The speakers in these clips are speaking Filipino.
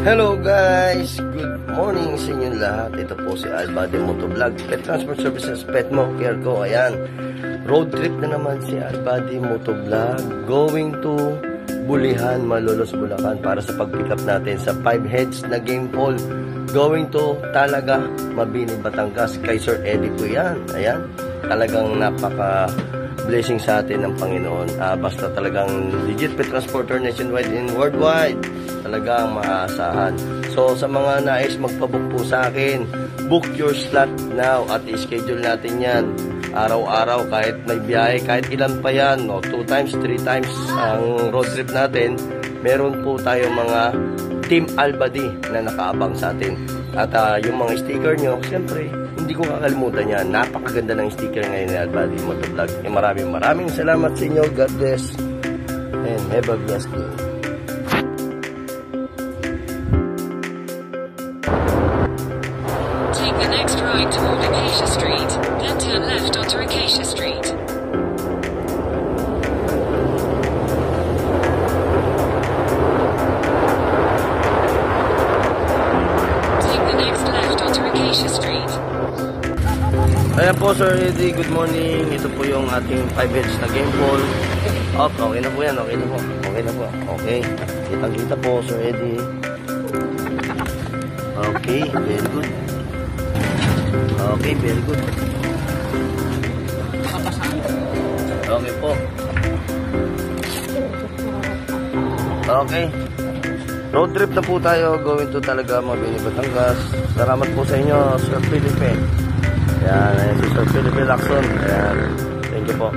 Hello guys! Good morning sa inyong lahat. Ito po si Albady Motovlog, Pet Transport Services, Pet Mo Care ko. Ayan, road trip na naman si Albady Motovlog going to Bulihan, Malolos, Bulacan para sa pag-pick up natin sa 5 heads na game poll. Going to Talaga, Mabini, Batangas kay Sir Eddie po yan. Ayan, talagang napaka blessing sa atin ng Panginoon. Basta talagang legit pet transporter nationwide and worldwide. Talagang maaasahan. So sa mga nais magpabook po sa akin, book your slot now at i-schedule natin yan araw-araw kahit may biyahe, kahit ilan pa yan, no? 2 times, 3 times ang road trip natin. Meron po tayo mga Team Albady na nakaabang sa atin. At yung mga sticker nyo, siyempre, hindi ko kakalimutan yan. Napakaganda ng sticker ngayon ni Albady Motovlog. Maraming salamat sa inyo. God bless. And have a blessed day. Take the next right toward Acacia Street, then turn left onto Acacia Street. Ayan po Sir Eddie, good morning. Ito po yung ating 5 heads na game ball. Okay na po yan, okay na po. Okay, kitang-kita po Sir Eddie. Okay, very good. Okay, very good. Okay po. Okay. Road trip na po tayo, going to Talaga, Mabini, Batangas. Salamat po sa inyo, Sir Felipe. Ayan, si Sir Felipe Lacson. Ayan, thank you po.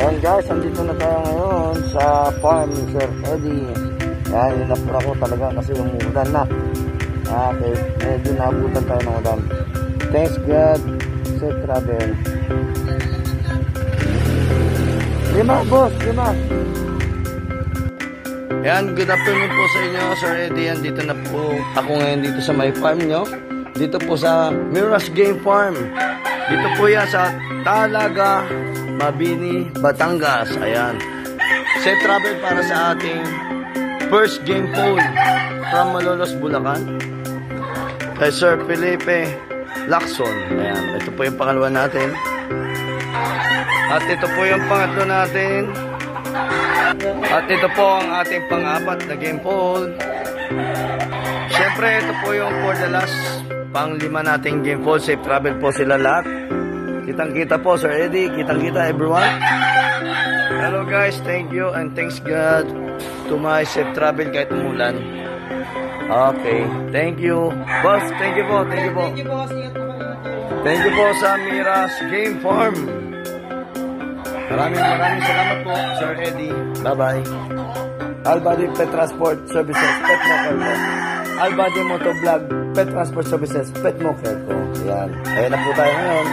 Ayan guys, andito na tayo ngayon sa farm Sir Eddie. Ayan, inapur ako talaga kasi umuulan na. Okay, medyo naabutan tayo ng ulan. Thanks God, safe travel. Lima boss, lima. Ayan, good afternoon po sa inyo Sir Eddie. Andito na po ako ngayon dito sa my farm nyo. Dito po sa Mirage Game Farm. Dito po yan sa Talaga, Mabini, Batangas. Ayan. Safe travel para sa ating first game poll from Malolos, Bulacan. Kay Sir Felipe Lacson. Ayan. Ito po yung pangalawa natin. At ito po yung pangatlo natin. At ito po ang ating pang-apat na game poll. Siyempre, ito po yung for the last pang-5 nating game poll. Safe travel po sila lahat. Kitang-kita po, Sir Eddie. Kitang-kita, everyone. Hello, guys. Thank you and thanks God to my safe travel kahit umulan. Okay. Thank you. Boss, thank you po. Thank you po. Thank you po sa Miras Game Farm. Maraming salamat po, Sir Eddie. Bye-bye. Albady Pet Transport Services, Pet Mo Care po. Albady Motovlog, Pet Transport Services, Pet Mo Care po. Ayan. Ayan na po tayo ngayon.